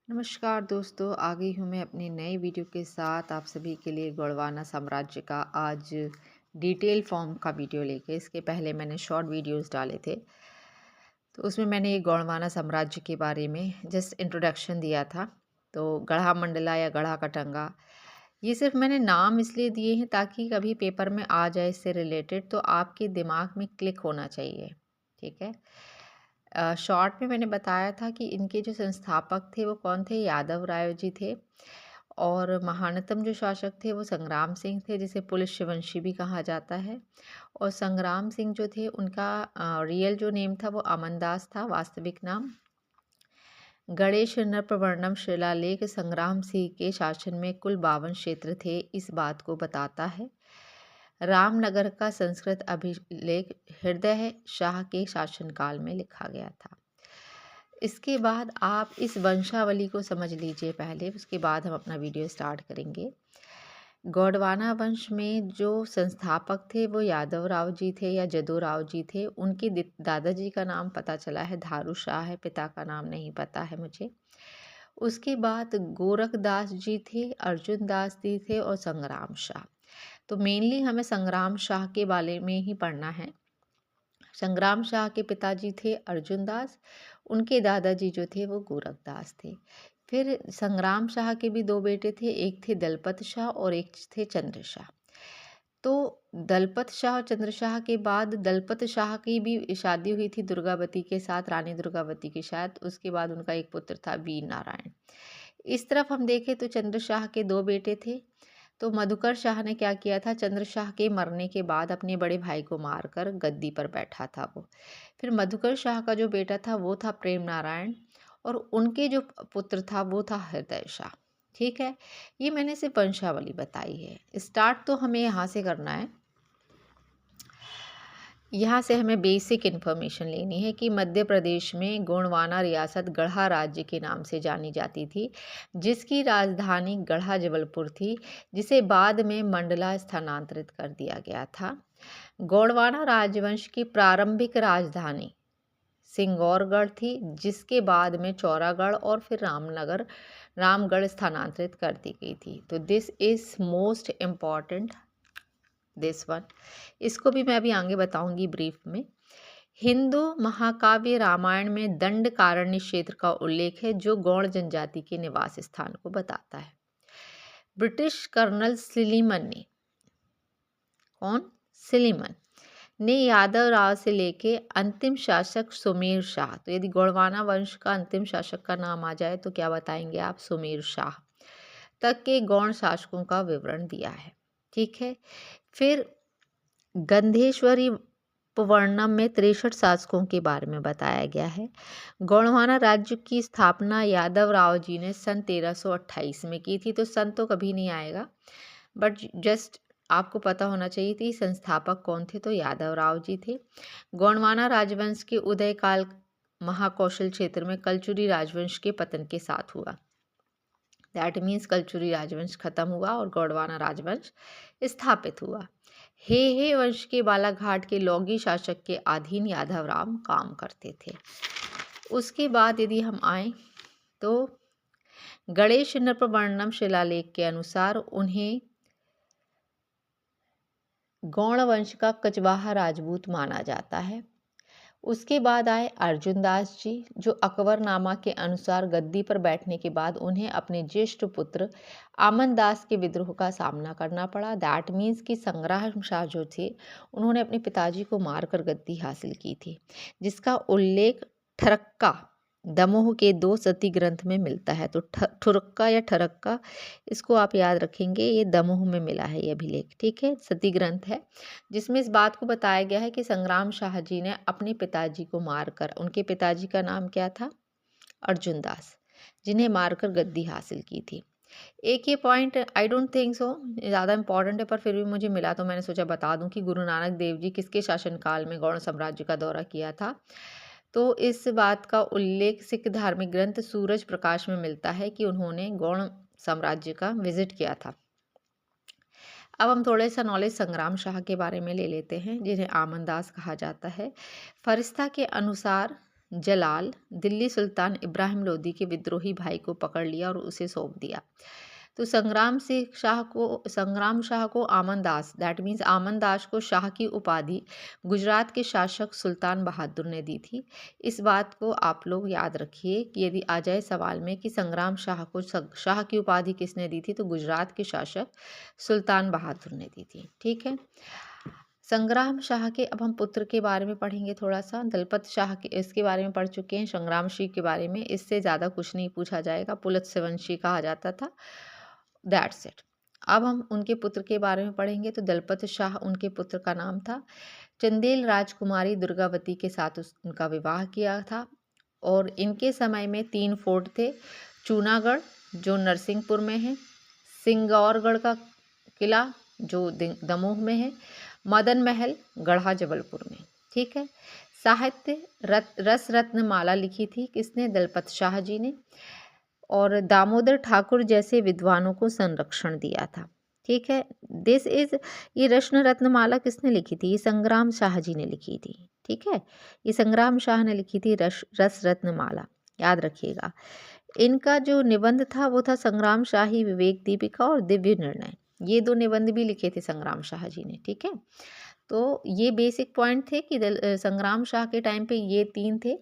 नमस्कार दोस्तों, आ गई हूँ मैं अपनी नई वीडियो के साथ आप सभी के लिए गोंडवाना साम्राज्य का आज डिटेल फॉर्म का वीडियो लेके। इसके पहले मैंने शॉर्ट वीडियोस डाले थे, तो उसमें मैंने ये गोंडवाना साम्राज्य के बारे में जस्ट इंट्रोडक्शन दिया था। तो गढ़ा मंडला या गढ़ा कटंगा, ये सिर्फ मैंने नाम इसलिए दिए हैं ताकि कभी पेपर में आ जाए इससे रिलेटेड, तो आपके दिमाग में क्लिक होना चाहिए। ठीक है। शॉर्ट में मैंने बताया था कि इनके जो संस्थापक थे वो कौन थे। यादव राय जी थे। और महानतम जो शासक थे वो संग्राम सिंह थे, जिसे पुलस्त्यवंशी भी कहा जाता है। और संग्राम सिंह जो थे उनका रियल जो नेम था वो अमनदास था, वास्तविक नाम। गणेश नृपवर्णम शिलालेख संग्राम सिंह के शासन में कुल 52 क्षेत्र थे, इस बात को बताता है। रामनगर का संस्कृत अभिलेख हृदय शाह के शासनकाल में लिखा गया था। इसके बाद आप इस वंशावली को समझ लीजिए पहले, उसके बाद हम अपना वीडियो स्टार्ट करेंगे। गोंडवाना वंश में जो संस्थापक थे वो यादव राव जी थे या जदो राव जी थे। उनके दादाजी का नाम पता चला है धारू शाह है, पिता का नाम नहीं पता है मुझे। उसके बाद गोरखदास जी थे, अर्जुन दास जी थे और संग्राम शाह। तो मेनली हमें संग्राम शाह के बारे में ही पढ़ना है। संग्राम शाह के पिताजी थे अर्जुन दास, उनके दादाजी जो थे वो गोरखदास थे। फिर संग्राम शाह के भी दो बेटे थे, एक थे दलपत शाह और एक थे चंद्र शाह। तो दलपत शाह और चंद्र शाह के बाद दलपत शाह की भी शादी हुई थी दुर्गावती के साथ, रानी दुर्गावती के साथ। उसके बाद उनका एक पुत्र था वीर नारायण। इस तरफ हम देखें तो चंद्र शाह के दो बेटे थे। तो मधुकर शाह ने क्या किया था, चंद्र शाह के मरने के बाद अपने बड़े भाई को मारकर गद्दी पर बैठा था वो। फिर मधुकर शाह का जो बेटा था वो था प्रेम नारायण, और उनके जो पुत्र था वो था हृदय शाह। ठीक है। ये मैंने सिर्फ वंशावली बताई है। स्टार्ट तो हमें यहाँ से करना है। यहाँ से हमें बेसिक इन्फॉर्मेशन लेनी है कि मध्य प्रदेश में गोंडवाना रियासत गढ़ा राज्य के नाम से जानी जाती थी, जिसकी राजधानी गढ़ा जबलपुर थी, जिसे बाद में मंडला स्थानांतरित कर दिया गया था। गोंडवाना राजवंश की प्रारंभिक राजधानी सिंगौरगढ़ थी, जिसके बाद में चौरागढ़ और फिर रामगढ़ स्थानांतरित कर दी गई थी। तो this is most important, this one. इसको भी मैं अभी आगे बताऊंगी ब्रीफ में। हिंदू महाकाव्य रामायण में दंडकारण्य क्षेत्र का उल्लेख है, जो गौड़ जनजाति के निवास स्थान को बताता है। ब्रिटिश कर्नल सिलीमन ने, कौन, सिलीमन ने यादव राव से लेके अंतिम शासक सुमेर शाह, तो यदि गोंडवाना वंश का अंतिम शासक का नाम आ जाए तो क्या बताएंगे आप, सुमेर शाह तक के गौड़ शासकों का विवरण दिया है। ठीक है। फिर गंधेश्वरी पवर्णम में 63 शासकों के बारे में बताया गया है। गोंडवाना राज्य की स्थापना यादव राव जी ने सन 1328 में की थी। तो सन तो कभी नहीं आएगा, बट जस्ट आपको पता होना चाहिए थी संस्थापक कौन थे, तो यादव राव जी थे। गोंडवाना राजवंश के उदय काल महाकौशल क्षेत्र में कलचुरी राजवंश के पतन के साथ हुआ। दैट मीन्स कलचुरी राजवंश खत्म हुआ और गोंडवाना राजवंश स्थापित हुआ। हे वंश के बालाघाट के लौंगी शासक के अधीन यादव राम काम करते थे। उसके बाद यदि हम आए तो गणेश नृपवर्णम शिलालेख के अनुसार उन्हें गौड़ वंश का कचवाहा राजपूत माना जाता है। उसके बाद आए अर्जुन दास जी, जो अकबरनामा के अनुसार गद्दी पर बैठने के बाद उन्हें अपने ज्येष्ठ पुत्र आमन दास के विद्रोह का सामना करना पड़ा। दैट मीन्स कि संग्राम शाह जो थे उन्होंने अपने पिताजी को मारकर गद्दी हासिल की थी, जिसका उल्लेख ठरक्का दमोह के 2 सती ग्रंथ में मिलता है। तो ठुरक्का या ठरक्का, इसको आप याद रखेंगे, ये दमोह में मिला है ये अभिलेख। ठीक है, सती ग्रंथ है, जिसमें इस बात को बताया गया है कि संग्राम शाह जी ने अपने पिताजी को मारकर, उनके पिताजी का नाम क्या था, अर्जुन दास, जिन्हें मारकर गद्दी हासिल की थी। एक ये point I don't think so ज़्यादा इंपॉर्टेंट है, पर फिर भी मुझे मिला तो मैंने सोचा बता दूं कि गुरु नानक देव जी किसके शासनकाल में गौड़ साम्राज्य का दौरा किया था। तो इस बात का उल्लेख सिख धार्मिक ग्रंथ सूरज प्रकाश में मिलता है कि उन्होंने गौड़ साम्राज्य का विजिट किया था। अब हम थोड़े सा नॉलेज संग्राम शाह के बारे में ले लेते हैं, जिन्हें आमनदास कहा जाता है। फरिश्ता के अनुसार जलाल दिल्ली सुल्तान इब्राहिम लोदी के विद्रोही भाई को पकड़ लिया और उसे सौंप दिया। तो संग्राम शाह को आमन दास, दैट मीन्स आमन दास को शाह की उपाधि गुजरात के शासक सुल्तान बहादुर ने दी थी। इस बात को आप लोग याद रखिए कि यदि आ जाए सवाल में कि संग्राम शाह को शाह की उपाधि किसने दी थी, तो गुजरात के शासक सुल्तान बहादुर ने दी थी। ठीक है। संग्राम शाह के अब हम पुत्र के बारे में पढ़ेंगे थोड़ा सा। दलपत शाह के इसके बारे में पढ़ चुके हैं। संग्राम सिंह के बारे में इससे ज़्यादा कुछ नहीं पूछा जाएगा। पुलत्स्यवंशी कहा जाता था, दैट्स इट। अब हम उनके पुत्र के बारे में पढ़ेंगे। तो दलपत शाह उनके पुत्र का नाम था। चंदेल राजकुमारी दुर्गावती के साथ उनका विवाह किया था और इनके समय में 3 फोर्ट थे। चूनागढ़ जो नरसिंहपुर में है, सिंगौरगढ़ का किला जो दमोह में है, मदन महल गढ़ा जबलपुर में। ठीक है। साहित्य रस रत्न माला लिखी थी किसने? दलपत शाह जी ने। और दामोदर ठाकुर जैसे विद्वानों को संरक्षण दिया था। ठीक है। दिस इज ये रश्न रत्नमाला किसने लिखी थी? ये संग्राम शाह जी ने लिखी थी। ठीक है। ये संग्राम शाह ने लिखी थी रस रत्नमाला, याद रखिएगा। इनका जो निबंध था वो था संग्राम शाही विवेक दीपिका और दिव्य निर्णय। ये 2 निबंध भी लिखे थे संग्राम शाह जी ने। ठीक है। तो ये बेसिक पॉइंट थे कि संग्राम शाह के टाइम पे ये 3 थे।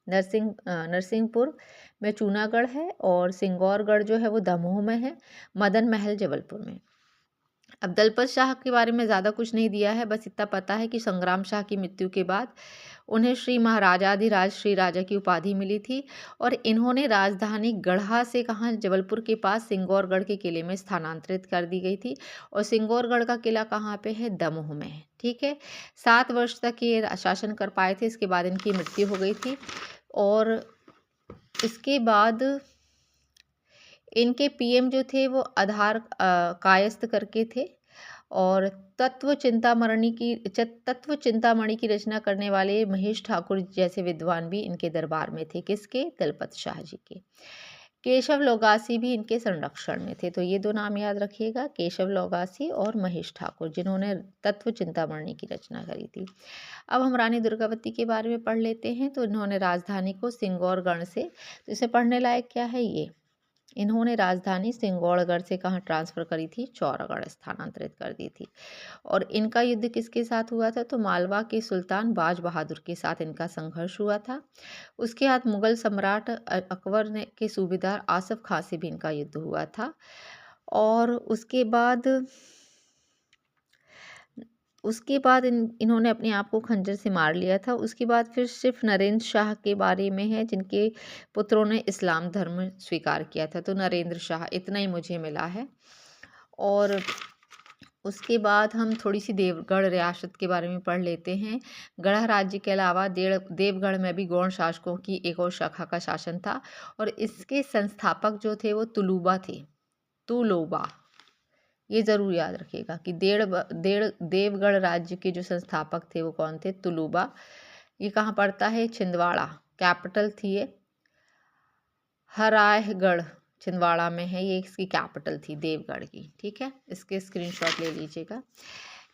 नरसिंहपुर में चूनागढ़ है और सिंगौरगढ़ जो है वो दमोह में है, मदन महल जबलपुर में। अब दलपत शाह के बारे में ज़्यादा कुछ नहीं दिया है, बस इतना पता है कि संग्राम शाह की मृत्यु के बाद उन्हें श्री महाराजाधिराज श्री राजा की उपाधि मिली थी और इन्होंने राजधानी गढ़ा से कहाँ? जबलपुर के पास सिंगौरगढ़ के किले में स्थानांतरित कर दी गई थी और सिंगौरगढ़ का किला कहाँ पे है? दमोह में है। ठीक है। 7 वर्ष तक ये शासन कर पाए थे, इसके बाद इनकी मृत्यु हो गई थी और इसके बाद इनके पीएम जो थे वो आधार कायस्थ करके थे और तत्व चिंतामणि की रचना करने वाले महेश ठाकुर जैसे विद्वान भी इनके दरबार में थे। किसके? दलपत शाह जी के। केशव लोगासी भी इनके संरक्षण में थे। तो ये 2 नाम याद रखिएगा, केशव लोगासी और महेश ठाकुर, जिन्होंने तत्व चिंतामणि की रचना करी थी। अब हम रानी दुर्गावती के बारे में पढ़ लेते हैं। तो इन्होंने राजधानी को सिंगौरगढ़ से, तो इसे पढ़ने लायक क्या है? ये इन्होंने राजधानी सिंगौरगढ़ से कहाँ ट्रांसफ़र करी थी? चौरागढ़ स्थानांतरित कर दी थी। और इनका युद्ध किसके साथ हुआ था? तो मालवा के सुल्तान बाज बहादुर के साथ इनका संघर्ष हुआ था। उसके बाद मुगल सम्राट अकबर ने के सूबेदार आसफ खां से भी इनका युद्ध हुआ था और उसके बाद इन्होंने अपने आप को खंजर से मार लिया था। उसके बाद फिर सिर्फ नरेंद्र शाह के बारे में है जिनके पुत्रों ने इस्लाम धर्म स्वीकार किया था। तो नरेंद्र शाह, इतना ही मुझे मिला है। और उसके बाद हम थोड़ी सी देवगढ़ रियासत के बारे में पढ़ लेते हैं। गढ़ राज्य के अलावा देवगढ़ में भी गौड़ शासकों की एक और शाखा का शासन था और इसके संस्थापक जो थे वो तुलूबा थे। तुलोबा, ये ज़रूर याद रखिएगा कि देवगढ़ राज्य के जो संस्थापक थे वो कौन थे? तुलूबा। ये कहाँ पड़ता है? छिंदवाड़ा, कैपिटल थी ये हरायगढ़, छिंदवाड़ा में है। ये इसकी कैपिटल थी देवगढ़ की। ठीक है। इसके स्क्रीनशॉट ले लीजिएगा।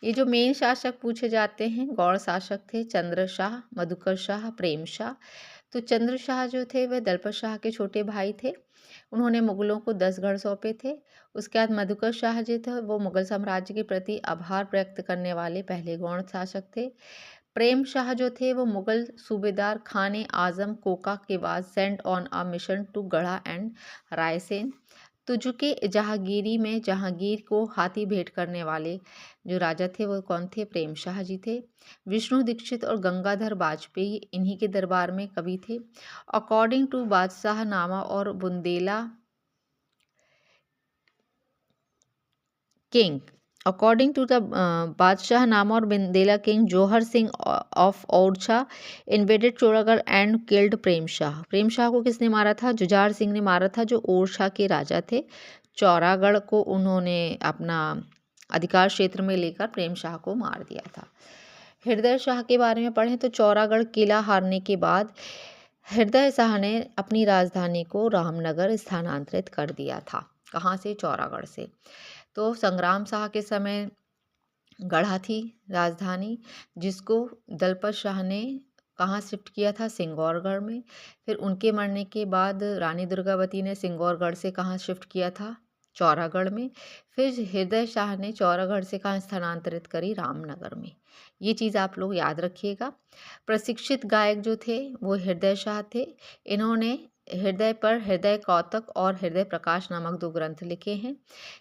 ये जो मेन शासक पूछे जाते हैं, गौड़ शासक थे चंद्र शाह, मधुकर शाह, प्रेम शाह। तो चंद्र शाह जो थे वह दलपत शाह के छोटे भाई थे। उन्होंने मुगलों को 10 गढ़ सौंपे थे। उसके बाद मधुकर शाह जी थे, वो मुगल साम्राज्य के प्रति आभार व्यक्त करने वाले पहले गौड़ शासक थे। प्रेम शाह जो थे वो मुगल सूबेदार खाने आजम कोका के बाद sent on a mission to Garha and Raisen. Tuzuk-e-Jahangiri में जहांगीर को हाथी भेंट करने वाले जो राजा थे वो कौन थे? प्रेम शाह जी थे। विष्णु दीक्षित और गंगाधर बाजपेयी इन्हीं के दरबार में कवि थे। अकॉर्डिंग टू बादशाह नामा और Bundela king, according to the Badshah Nama और Bundela king, Jauhar Singh of Orchha invaded Chauragarh and killed Prem Shah. Prem Shah को किसने मारा था? जुझार सिंह ने मारा था, जो ओरछा के राजा थे। चौरागढ़ को उन्होंने अपना अधिकार क्षेत्र में लेकर प्रेम शाह को मार दिया था। हृदय शाह के बारे में पढ़ें तो चौरागढ़ किला हारने के बाद हृदय शाह ने अपनी राजधानी को रामनगर स्थानांतरित कर दिया था। कहाँ से? चौरागढ़ से। तो संग्राम शाह के समय गढ़ा थी राजधानी, जिसको दलपत शाह ने कहाँ शिफ्ट किया था? सिंगौरगढ़ में। फिर उनके मरने के बाद रानी दुर्गावती ने सिंगौरगढ़ से कहाँ शिफ्ट किया था? चौरागढ़ में। फिर हृदय शाह ने चौरागढ़ से कहाँ स्थानांतरित करी? रामनगर में। ये चीज़ आप लोग याद रखिएगा। प्रशिक्षित गायक जो थे वो हृदय शाह थे। इन्होंने हृदय पर हृदय कौतक और हृदय प्रकाश नामक 2 ग्रंथ लिखे हैं।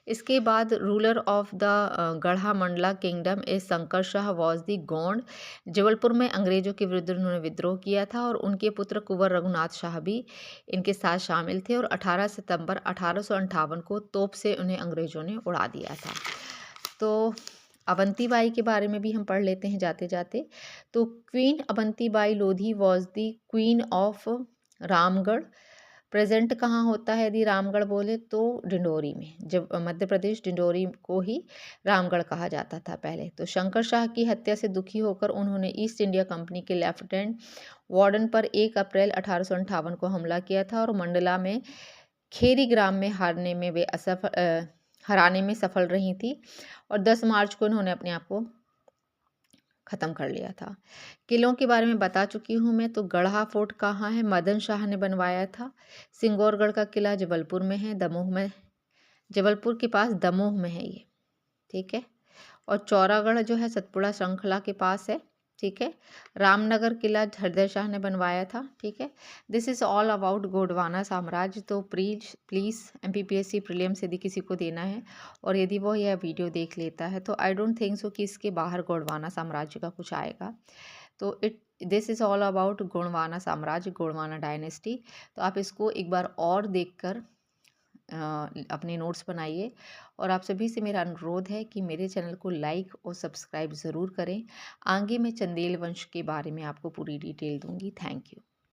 इसके बाद रूलर ऑफ द गढ़ा Mandla kingdom is Shankar Shah was the Gond. Jabalpur में अंग्रेजों के विरुद्ध उन्होंने विद्रोह किया था और उनके पुत्र कुंवर रघुनाथ शाह भी इनके साथ शामिल थे और 18 सितंबर 1858 को तोप से उन्हें अंग्रेजों ने उड़ा दिया था। तो अवंतीबाई के बारे में भी हम पढ़ लेते हैं जाते जाते। तो queen Avantibai Lodhi was the queen of Ramgarh. Present कहाँ होता है यदि रामगढ़ बोले तो डिंडोरी में। जब मध्य प्रदेश डिंडोरी को ही रामगढ़ कहा जाता था पहले। तो शंकर शाह की हत्या से दुखी होकर उन्होंने ईस्ट इंडिया कंपनी के लेफ्टिनेंट वार्डन पर 1 अप्रैल 1858 को हमला किया था और मंडला में खेरी ग्राम में हराने में सफल रही थी और 10 मार्च को उन्होंने अपने आप को ख़त्म कर लिया था। किलों के बारे में बता चुकी हूँ मैं। तो गढ़ा फोर्ट कहाँ है? मदन शाह ने बनवाया था। सिंगौरगढ़ का किला जबलपुर में है, दमोह में, जबलपुर के पास दमोह में है ये, ठीक है। और चौरागढ़ जो है सतपुड़ा श्रृंखला के पास है, ठीक है। रामनगर किला हृदय शाह ने बनवाया था, ठीक है। This is all about Gondwana साम्राज्य। तो प्लीज़ MPPSC प्रीलिम्स यदि किसी को देना है और यदि वो यह वीडियो देख लेता है तो आई डोंट थिंक सो कि इसके बाहर गोंडवाना साम्राज्य का कुछ आएगा। तो this is all about Gondwana साम्राज्य, गोंडवाना डायनेस्टी। तो आप इसको एक बार और देखकर अपने नोट्स बनाइए और आप सभी से मेरा अनुरोध है कि मेरे चैनल को लाइक और सब्सक्राइब ज़रूर करें। आगे मैं चंदेल वंश के बारे में आपको पूरी डिटेल दूंगी। Thank you.